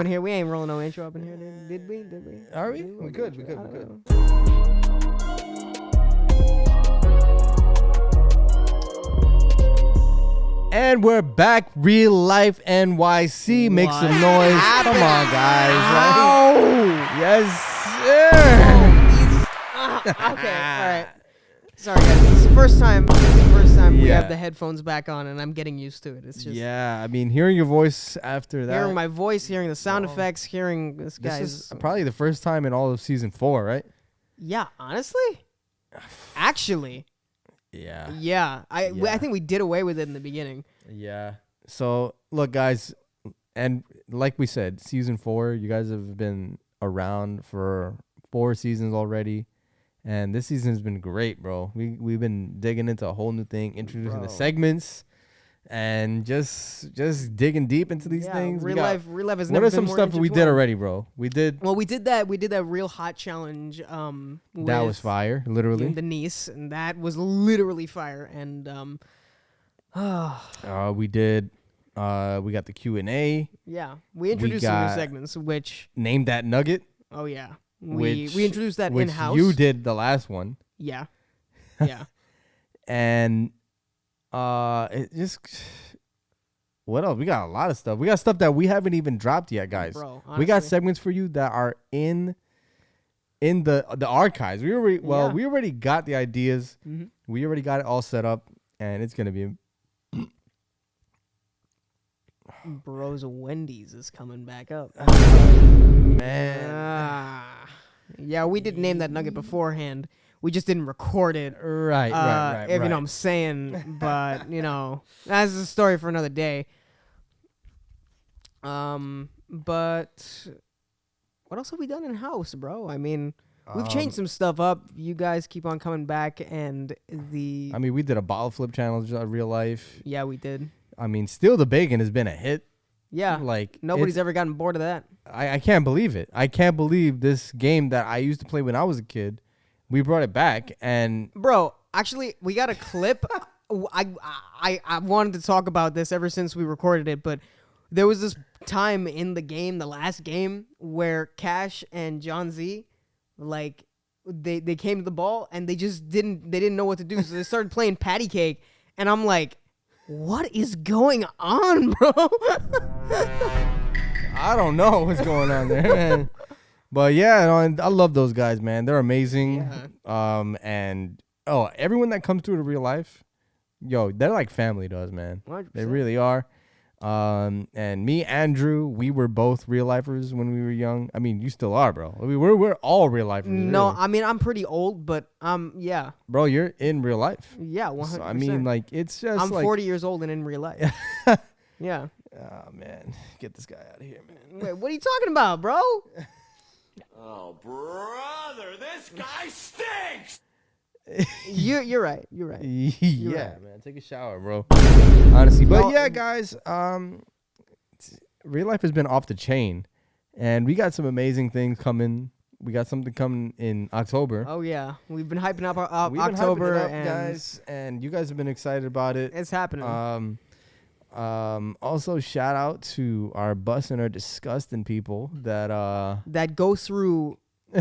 up in here. We ain't rolling no intro up in here, did we? Are we? We could. And we're back. Real life NYC. Make some noise. Come on, guys. Yes, sir. Okay, all right. Sorry, guys. This is the first time we have the headphones back on, and I'm getting used to it. It's just I mean, hearing your voice after that. hearing my voice, hearing the sound effects, hearing this This guy's. is probably the first time in all of season 4, right? Yeah, honestly, actually, Yeah. I think we did away with it in the beginning. Yeah. So, look, guys, and like we said, season 4, you guys have been around for 4 seasons already. And this season has been great, bro. We've been digging into a whole new thing, introducing the segments, and just digging deep into these things. Real life has never been What are some more stuff we did already, bro? We did that real hot challenge. that was fire, literally. The niece, and that was literally fire. And we did. We got the Q&A. Yeah, we introduced some new segments, which Name That Nugget. Oh yeah. We introduced that which in-house. You did the last one. Yeah. And it just, what else? We got a lot of stuff. We got stuff that we haven't even dropped yet, guys. Bro, we got segments for you that are in the archives. We already got the ideas. Mm-hmm. We already got it all set up, and it's gonna be. Bros Wendy's is coming back up. Man. Yeah, we did Name That Nugget beforehand. We just didn't record it. Right. If you know what I'm saying. But, that's a story for another day. But what else have we done in-house, bro? I mean, we've changed some stuff up. You guys keep on coming back, and I mean, we did a bottle flip challenge real life. Yeah, we did. I mean, Steal the Bacon has been a hit. Yeah. Like, nobody's ever gotten bored of that. I can't believe it. I can't believe this game that I used to play when I was a kid. We brought it back, and bro, actually, we got a clip. I wanted to talk about this ever since we recorded it, but there was this time in the game, the last game, where Cash and John Z, like, they came to the ball and they didn't know what to do, so they started playing patty cake, and I'm like, what is going on, bro? I don't know what's going on there, man. But yeah, I love those guys, man. They're amazing. Yeah. And everyone that comes through to real life, they're like family to us, man. 100%. They really are. And me, Andrew, we were both real lifers when we were young. I mean, you still are, bro. We're all real lifers. No, really. I mean, I'm pretty old, but yeah. Bro, you're in real life. Yeah, 100%. So, I mean, like, it's just I'm 40 years old and in real life. Yeah. Oh, man. Get this guy out of here, man. Wait, what are you talking about, bro? Oh, brother, this guy stinks! You're right. You're right. Yeah, man. Take a shower, bro. Honestly. But yeah, guys, real life has been off the chain. And we got some amazing things coming. We got something coming in October. Oh, yeah. We've been hyping up We've October. Been hyping it up, guys. And you guys have been excited about it. It's happening. Also, shout out to our bus and our disgusting people that go through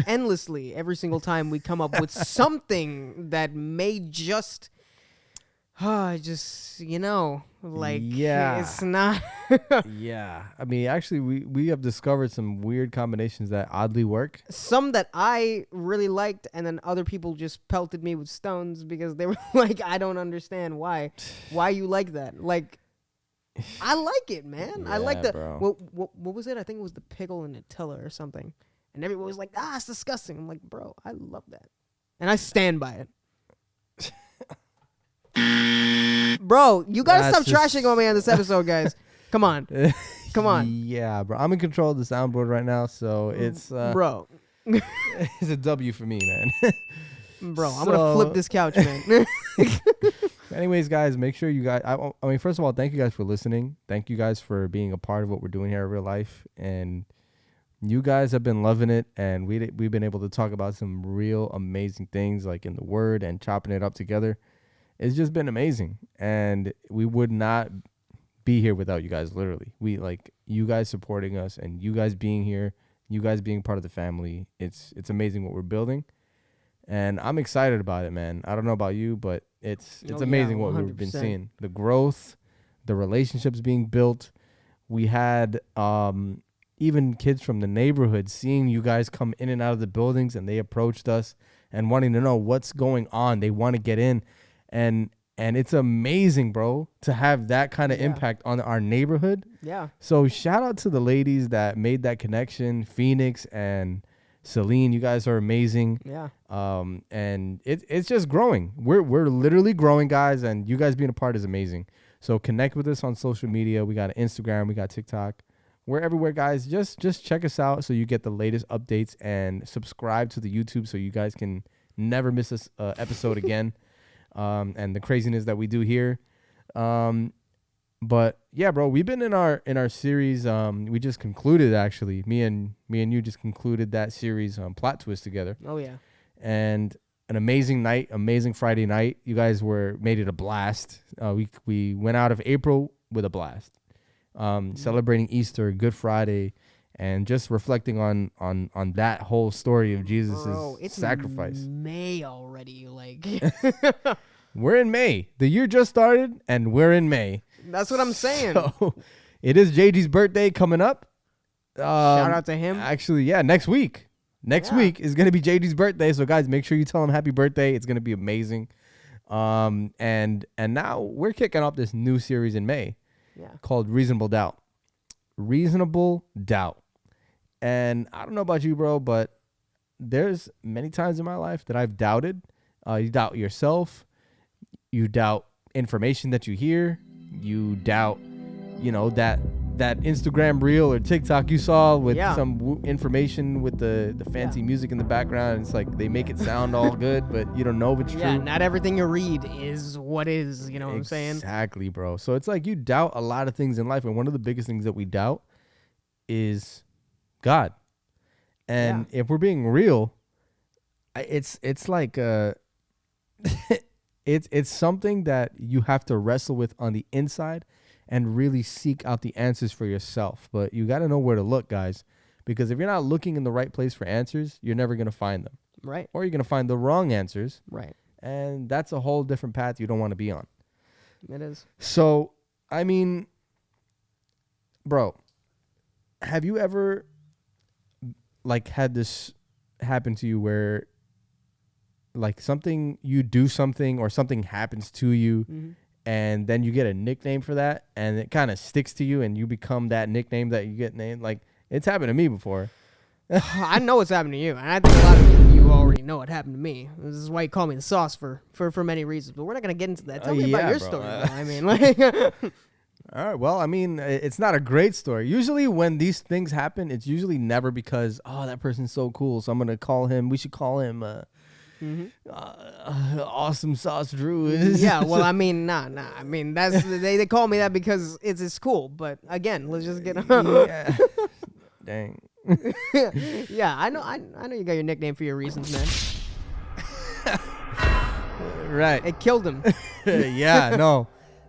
endlessly every single time we come up with something that may just it's not. Yeah, I mean, actually, we have discovered some weird combinations that oddly work. Some that I really liked, and then other people just pelted me with stones because they were like, I don't understand why you like that. Like, I like it, man. Yeah, I like the bro. what was it? I think it was the pickle and Nutella or something. And everyone was like, it's disgusting. I'm like, bro, I love that. And I stand by it. Bro, you gotta stop trashing on me on this episode, guys. Come on. Come on. Yeah, bro. I'm in control of the soundboard right now, so it's bro. It's a W for me, man. Bro, I'm gonna flip this couch, man. Anyways, guys, make sure you guys. I mean, first of all, thank you guys for listening. Thank you guys for being a part of what we're doing here in real life, and you guys have been loving it. And we've been able to talk about some real amazing things, like in the Word and chopping it up together. It's just been amazing, and we would not be here without you guys. Literally, we like you guys supporting us and you guys being here, you guys being part of the family. It's amazing what we're building, and I'm excited about it, man. I don't know about you, but it's amazing what we've been seeing. The growth, the relationships being built. We had even kids from the neighborhood seeing you guys come in and out of the buildings, and they approached us and wanting to know what's going on. They want to get in, and it's amazing, bro, to have that kind of impact on our neighborhood. Yeah. So shout out to the ladies that made that connection, Phoenix and Celine. You guys are amazing. Yeah. And it's just growing. We're literally growing, guys, and you guys being a part is amazing. So connect with us on social media. We got an Instagram, we got TikTok. We're everywhere, guys. Just check us out so you get the latest updates, and subscribe to the YouTube so you guys can never miss this episode again. And the craziness that we do here. But yeah, bro, we've been in our series. We just concluded, actually. Me and you just concluded that series, Plot Twist, together. Oh yeah. And an amazing night, amazing Friday night. You guys made it a blast. We went out of April with a blast. Celebrating Easter, Good Friday, and just reflecting on that whole story of Jesus' sacrifice. May already, like. We're in May. The year just started, and we're in May. That's what I'm saying. So, it is JG's birthday coming up. Shout out to him. Actually, yeah, next week. Next week is going to be JG's birthday. So, guys, make sure you tell him happy birthday. It's going to be amazing. And now we're kicking off this new series in May. Yeah. Called Reasonable Doubt. Reasonable Doubt. And I don't know about you, bro, but there's many times in my life that I've doubted. You doubt yourself. You doubt information that you hear. You doubt, that Instagram reel or TikTok you saw with some information with the fancy music in the background. It's like they make it sound all good, but you don't know if it's true. Yeah, not everything you read is what is, you know what I'm saying? Exactly, bro. So it's like you doubt a lot of things in life, and one of the biggest things that we doubt is God. And if we're being real, it's like it's something that you have to wrestle with on the inside and really seek out the answers for yourself. But you got to know where to look, guys, because if you're not looking in the right place for answers, you're never going to find them. Right. Or you're going to find the wrong answers. Right. And that's a whole different path you don't want to be on. It is. So, I mean, bro, have you ever had this happen to you where you do something or something happens to you, and then you get a nickname for that, and it kind of sticks to you, and you become that nickname that you get named? Like, it's happened to me before. I know it's happened to you, and I think a lot of you already know it happened to me. This is why you call me the sauce for many reasons, but we're not gonna get into that. Tell me about your story. I mean, like. All right. Well, I mean, it's not a great story. Usually when these things happen, it's usually never because, that person's so cool, so I'm gonna call him. We should call him. Awesome Sauce Drew. Yeah, well, I mean, nah. I mean, that's they call me that because it's cool. But again, let's just get yeah. Dang. Yeah, I know you got your nickname for your reasons, man. Right. It killed him. Yeah, no.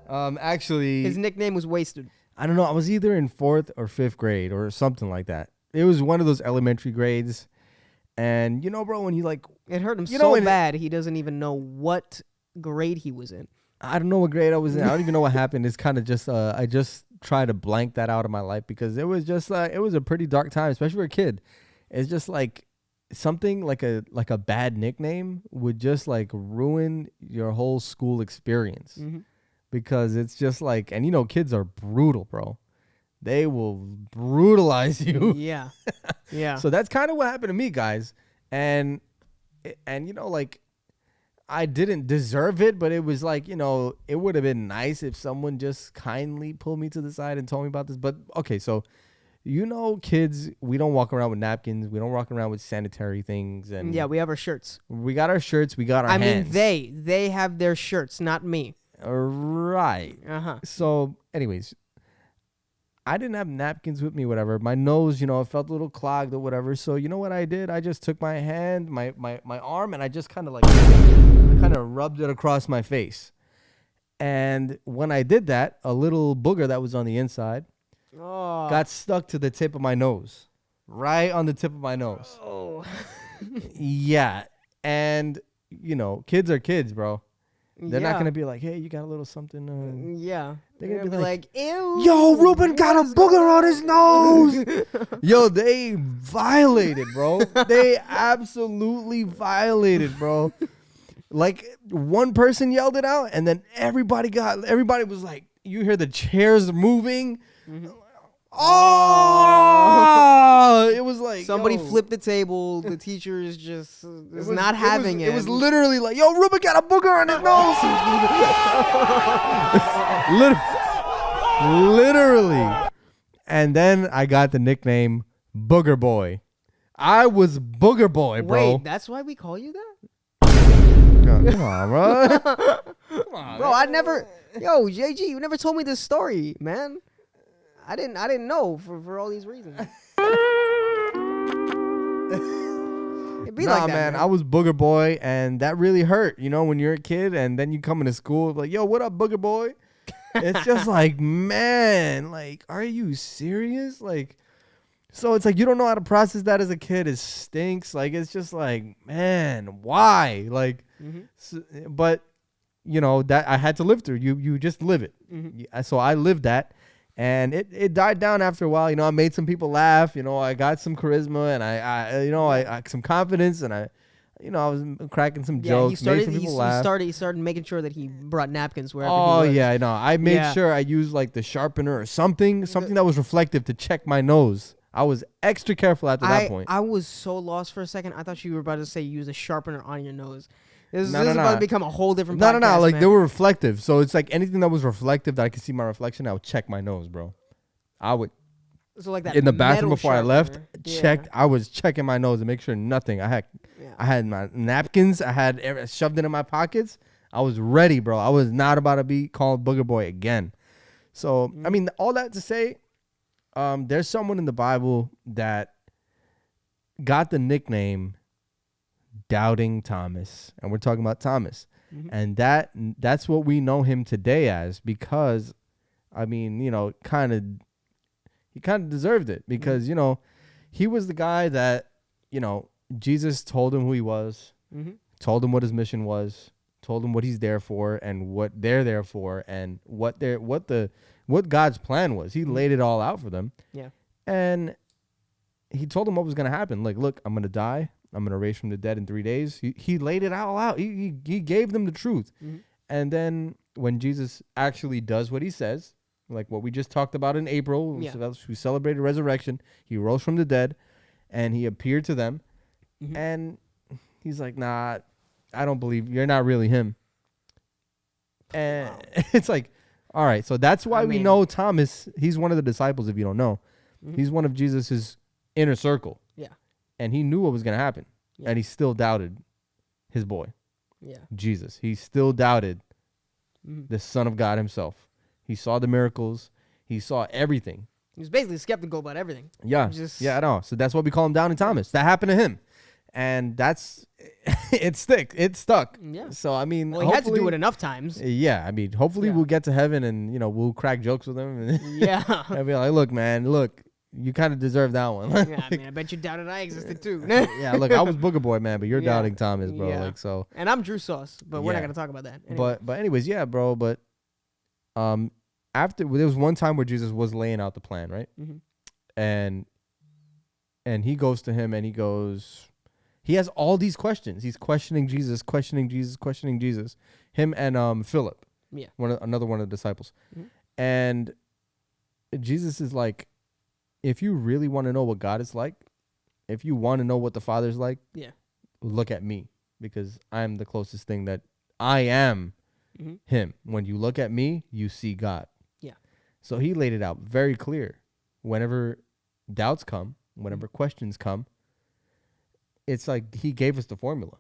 Actually, his nickname was wasted. I don't know. I was either in 4th or 5th grade or something like that. It was one of those elementary grades. And, bro, when it hurt him so bad, he doesn't even know what grade he was in. I don't know what grade I was in. I don't even know what happened. It's kind of just, I just try to blank that out of my life because it was just, it was a pretty dark time, especially for a kid. It's just like something like a bad nickname would just ruin your whole school experience. Because it's just and kids are brutal, bro. They will brutalize you. Yeah. Yeah. So that's kind of what happened to me, guys. And I didn't deserve it, but it was it would have been nice if someone just kindly pulled me to the side and told me about this. But okay, so kids, we don't walk around with napkins. We don't walk around with sanitary things. And yeah, we have our shirts. We got our shirts. We got our hands. I mean, they have their shirts, not me. Right. So, anyways, I didn't have napkins with me, whatever. My nose, it felt a little clogged or whatever. So, you know what I did? I just took my hand, my arm, and I just kind of rubbed it across my face. And when I did that, a little booger that was on the inside Oh. got stuck to the tip of my nose. Right on the tip of my nose. Oh. Yeah. And, you know, kids are kids, bro. They're not Yeah. going to be like, hey, you got a little something. Yeah. They're They're gonna gonna be be like, ew. Yo, Reuben got a what is booger on his nose. going Yo, they violated, bro. They absolutely violated, bro. Like, one person yelled it out, and then everybody was like, you hear the chairs moving. Oh, it was like Somebody yo. flipped the table. The teacher is just It not having it. It was literally like, yo, Reuben got a booger on his nose. Literally. And then I got the nickname Booger Boy. I was Booger Boy, bro. Wait, that's why we call you that? Come on, bro. Bro, I never. Yo, JG, you never told me this story, man. I didn't know for all these reasons. It'd be like that, man, I was Booger Boy, and that really hurt. You know, when you're a kid, and then you come into school like, yo, what up, Booger Boy? It's just like, man, like, are you serious? Like, so it's like you don't know how to process that as a kid. It stinks. Like, it's just like, man, why? Like, but you know that I had to live through. You just live it. So I lived that, and it died down after a while. You know, I made some people laugh. You know, I got some charisma, and I some confidence, and I was cracking some jokes, made some people laugh. He started making sure that he brought napkins wherever he Oh was. yeah, I know. I made sure I used like the sharpener or something that was reflective to check my nose. I was extra careful after that point. I was so lost for a second. I thought you were about to say use a sharpener on your nose. This is No. about to become a whole different No. podcast, Like man. they were reflective, so it's like anything that was reflective that I could see my reflection. I would check my nose, bro. I would So like that in the bathroom metal before I left. sharpener. I was checking my nose to make sure nothing. I had my napkins. I had shoved it in my pockets. I was ready, bro. I was not about to be called Booger Boy again. So I mean, all that to say, there's someone in the Bible that got the nickname Doubting Thomas, and we're talking about Thomas, and that's what we know him today as, because I mean, you know, he kind of deserved it, because you know, he was the guy that, you know, Jesus told him who he was, told him what his mission was, told him what he's there for and what they're there for, and what God's plan was. He laid it all out for them. Yeah. And he told them what was going to happen. Like, look, I'm going to die. I'm going to raise from the dead in 3 days. He laid it all out. He gave them the truth. And then when Jesus actually does what he says, like what we just talked about in April, we celebrated resurrection. He rose from the dead and he appeared to them. And he's like, nah, I don't believe you're not really him. And it's like, all right, so that's why we know Thomas. He's one of the disciples, if you don't know. He's one of Jesus's inner circle. Yeah. And he knew what was going to happen. And he still doubted his boy. Yeah. Jesus. He still doubted the Son of God himself. He saw the miracles. He saw everything. He was basically skeptical about everything. Yeah. Yeah, I know. So that's why we call him Doubting Thomas. That happened to him. And that's it stuck. Yeah. So I mean, Well, he had to do it enough times. Yeah, I mean, hopefully we'll get to heaven and, you know, we'll crack jokes with him. And Yeah. I'll be like, look, man, you kind of deserve that one. Yeah, I mean, I bet you doubted I existed too. Yeah, look, I was Booger Boy, man, but you're Doubting Thomas, bro. Yeah. Like, so. And I'm Drew Sauce, but we're not Yeah. gonna talk about that. Anyway. But anyways, yeah, bro. But after there was one time where Jesus was laying out the plan, right? And he goes to him and he goes. He has all these questions. He's questioning Jesus. Him and Philip. Yeah. Another one of the disciples. And Jesus is like, if you really want to know what God is like, if you want to know what the Father's like, look at me, because I'm the closest thing that I am him. When you look at me, you see God. Yeah. So he laid it out very clear. Whenever doubts come, whenever questions come, it's like he gave us the formula.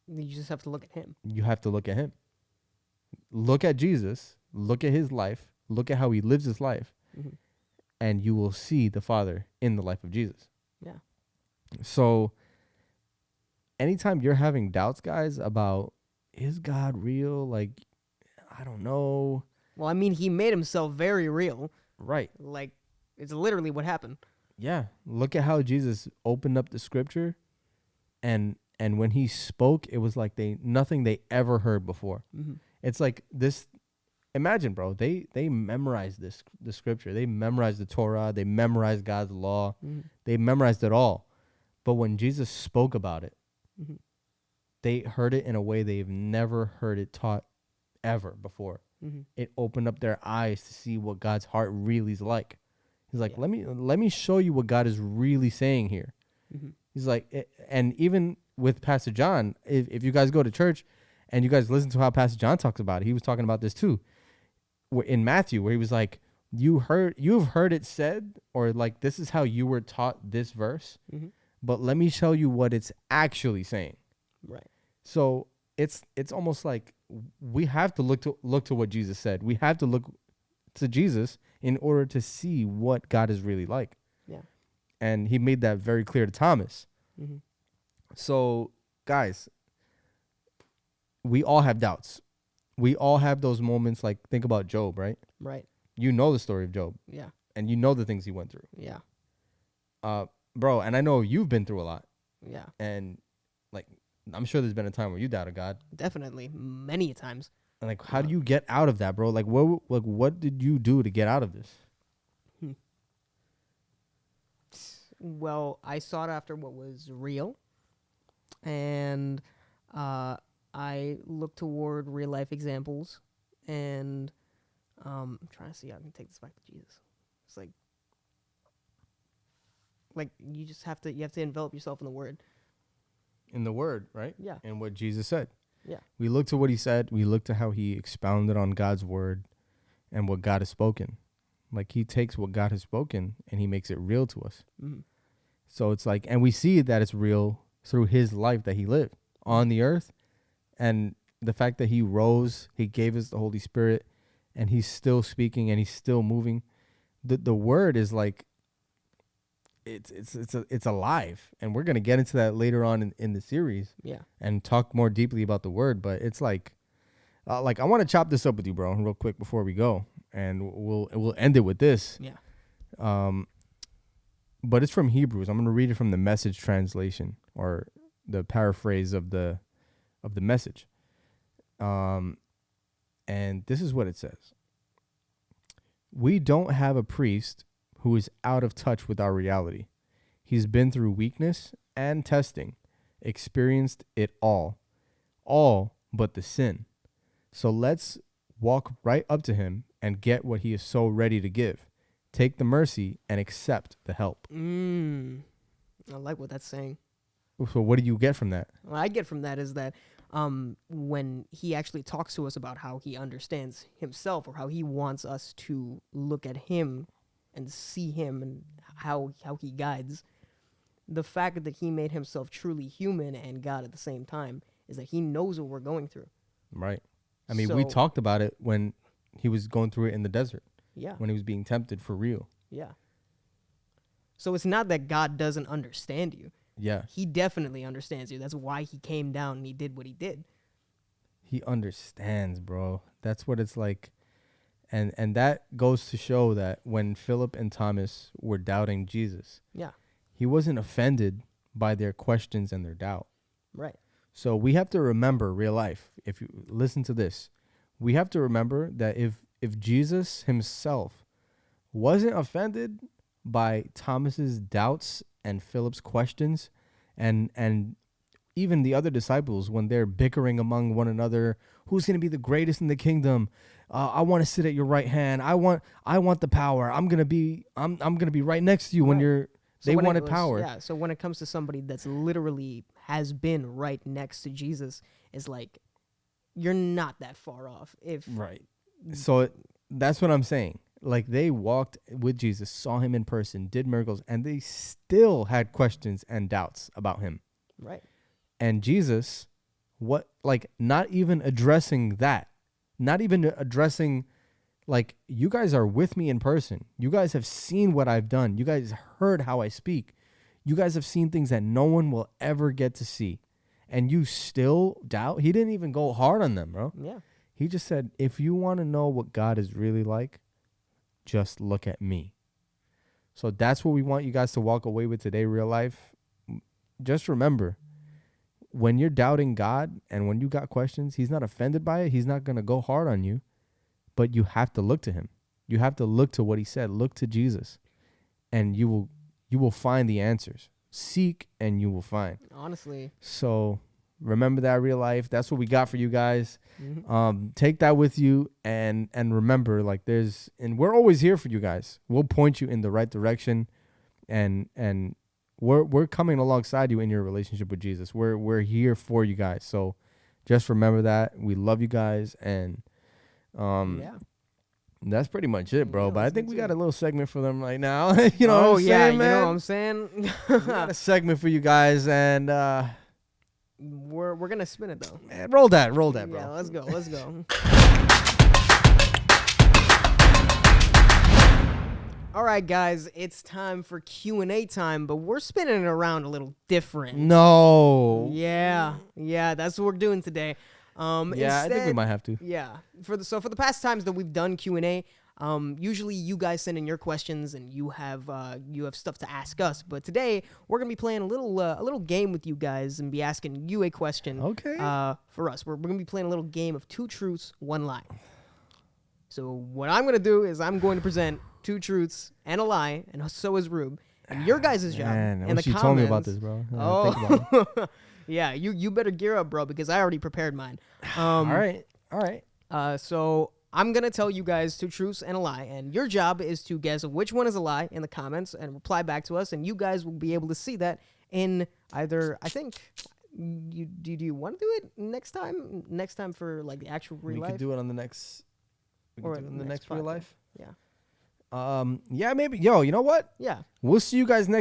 You just have to look at him. You have to look at him. Look at Jesus. Look at his life. Look at how he lives his life. And you will see the Father in the life of Jesus. Yeah. So anytime you're having doubts, guys, about is God real? Like, I don't know. Well, I mean, he made himself very real. Right. Like, it's literally what happened. Yeah. Look at how Jesus opened up the scripture, and when he spoke, it was like nothing they ever heard before. Mm-hmm. It's like this. Imagine, bro. They memorized the scripture. They memorized the Torah. They memorized God's law. Mm-hmm. They memorized it all. But when Jesus spoke about it, Mm-hmm. they heard it in a way they've never heard it taught ever before. Mm-hmm. It opened up their eyes to see what God's heart really is like. He's like, Yeah. let me show you what God is really saying here. Mm-hmm. He's like, and even with Pastor John, if you guys go to church and you guys listen to how Pastor John talks about it, he was talking about this too. In Matthew, where he was like, you've heard it said, or like, this is how you were taught this verse, Mm-hmm. but let me show you what it's actually saying. Right. So it's almost like we have to look to what Jesus said. We have to look to Jesus in order to see what God is really like. Yeah. And he made that very clear to Thomas. Mm-hmm. So, guys, we all have doubts. We all have those moments, like, think about Job, right? Right. You know the story of Job, Yeah. and you know the things he went through. Yeah. Bro, and I know you've been through a lot. Yeah. And, like, I'm sure there's been a time where you doubted God. Definitely. Many times. And, like, how do you get out of that, bro? Like, what did you do to get out of this? Well, I sought after what was real, and I looked toward real life examples, and I'm trying to see how I can take this back to Jesus. It's like you have to envelop yourself in the Word. In the Word, right? Yeah. And what Jesus said. Yeah. We look to what he said. We look to how he expounded on God's word and what God has spoken. Like, he takes what God has spoken and he makes it real to us. Mm-hmm. So it's like, and we see that it's real through his life that he lived on the earth, and the fact that he rose, he gave us the Holy Spirit, and he's still speaking and he's still moving. The word is like, it's alive, and we're gonna get into that later on in the series. Yeah. And talk more deeply about the word. But it's like I want to chop this up with you, bro, real quick before we go, and we'll end it with this. Yeah. But it's from Hebrews. I'm gonna read it from the Message translation, or the paraphrase of the Message. And this is what it says: we don't have a priest who is out of touch with our reality. He's been through weakness and testing, experienced it all but the sin. So let's walk right up to him and get what he is so ready to give. Take the mercy and accept the help. I like what that's saying. So what do you get from that? What I get from that is that when he actually talks to us about how he understands himself, or how he wants us to look at him and see him and how he guides, the fact that he made himself truly human and God at the same time is that he knows what we're going through. Right. I mean, we So- talked about it when he was going through it in the desert, Yeah. when he was being tempted for real. Yeah. So it's not that God doesn't understand you. Yeah. He definitely understands you. That's why he came down and he did what he did. He understands, bro. That's what it's like. And that goes to show that when Philip and Thomas were doubting Jesus, Yeah. he wasn't offended by their questions and their doubt. Right. So we have to remember real life. If you listen to this, we have to remember that if Jesus himself wasn't offended by Thomas's doubts and Philip's questions, and even the other disciples when they're bickering among one another, who's going to be the greatest in the kingdom? I want to sit at your right hand. I want the power. I'm gonna be right next to you when Right. you're. So They when it wanted was- power. Yeah. So when it comes to somebody that's literally has been right next to Jesus, it's like you're not that far off. If Right. So that's what I'm saying. Like, they walked with Jesus, saw him in person, did miracles, and they still had questions and doubts about him. right. And Jesus, not even addressing that, not even addressing, like, you guys are with me in person. You guys have seen what I've done. You guys heard how I speak. You guys have seen things that no one will ever get to see. And you still doubt? He didn't even go hard on them, bro. Yeah. He just said, if you want to know what God is really like, just look at me. So that's what we want you guys to walk away with today, real life. Just remember, when you're doubting God and when you got questions, he's not offended by it. He's not going to go hard on you, but you have to look to him. You have to look to what he said. Look to Jesus, and you will find the answers. Seek and you will find. Honestly. So remember that, real life. That's what we got for you guys. Mm-hmm. Take that with you and remember, like, and we're always here for you guys. We'll point you in the right direction, and we're coming alongside you in your relationship with Jesus. We're here for you guys. So just remember that. We love you guys, and that's pretty much it, bro. Yeah, but I think we got a little segment for them right now. You know what man? You know what I'm saying? We got a segment for you guys, and we're gonna spin it though. man, roll that, bro. Yeah, let's go. All right, guys, it's time for Q&A time, but we're spinning it around a little different. No. Yeah, that's what we're doing today. Yeah, I think we might have to. Yeah. For the past times that we've done Q&A, usually you guys send in your questions and you have stuff to ask us. But today we're gonna be playing a little game with you guys and be asking you a question. Okay. For us, we're gonna be playing a little game of 2 truths, 1 lie. So what I'm gonna do is I'm going to present 2 truths and a lie, and so is Rube. And your guys' job. Man, I in wish the you comments, told me about this, bro. Think about it. Yeah, you better gear up, bro, because I already prepared mine. All right. So I'm going to tell you guys 2 truths and a lie, and your job is to guess which one is a lie in the comments and reply back to us, and you guys will be able to see that in either, I think, do you want to do it next time? Next time for, like, the actual real life? We could do it on the next... Or in the next real podcast. life? Yeah. Yeah, maybe. Yo, you know what? Yeah. We'll see you guys on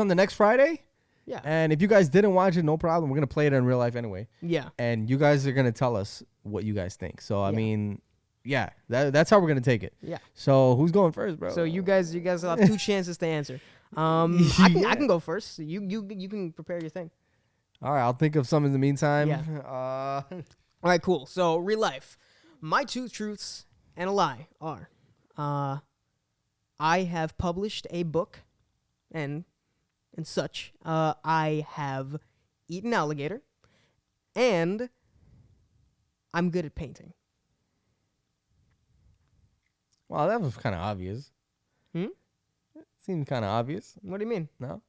the next Friday. Yeah. And if you guys didn't watch it, no problem. We're going to play it in real life anyway. Yeah. And you guys are going to tell us what you guys think. So, I Yeah. mean, yeah, that's how we're going to take it. Yeah. So, who's going first, bro? So you guys will have 2 chances to answer. I can go first. So you can prepare your thing. All right, I'll think of some in the meantime. Yeah. All right, cool. So real life, my 2 truths and a lie are, I have published a book, and such. I have eaten alligator, and I'm good at painting. Well, that was kind of obvious. It seemed kind of obvious. What do you mean? No?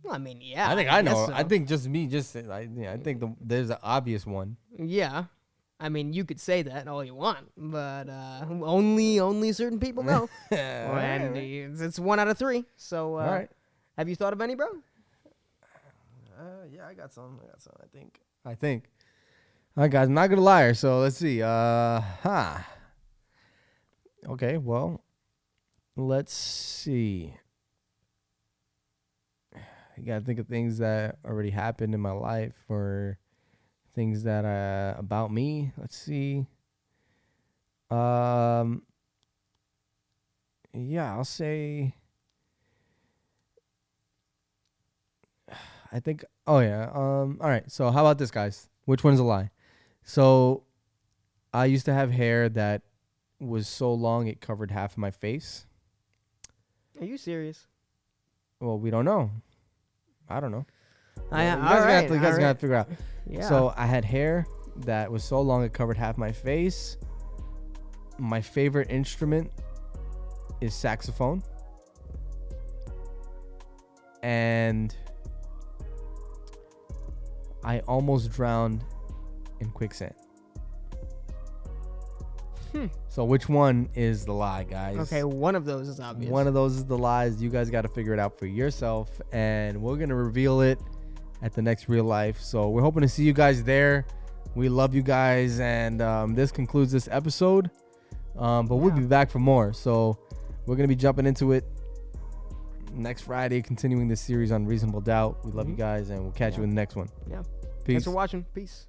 Well, I mean, yeah. I think I know. guess so. I think just me. I think there's an obvious one. Yeah. I mean, you could say that all you want, but only certain people know. And it's 1 out of 3. So, all right. Have you thought of any, bro? Yeah, I got some. I think. All right, guys. I'm not gonna lie. So let's see. Okay. Well, let's see. You gotta think of things that already happened in my life, or things that about me. Let's see. Yeah, I'll say. I think. Oh yeah. All right. So how about this, guys? Which one's a lie? So, I used to have hair that was so long it covered half of my face. Are you serious? Well, we don't know. I don't know. You guys gotta figure out. Yeah. So I had hair that was so long it covered half my face. My favorite instrument is saxophone. And I almost drowned in quicksand. So which one is the lie, guys? Okay, one of those is obvious. One of those is the lies. You guys got to figure it out for yourself, and we're gonna reveal it at the next real life. So we're hoping to see you guys there. We love you guys, and this concludes this episode. But we'll be back for more. So we're gonna be jumping into it next Friday, continuing this series on reasonable doubt. We love you guys, and we'll catch you in the next one. Yeah. Peace. Thanks for watching. Peace.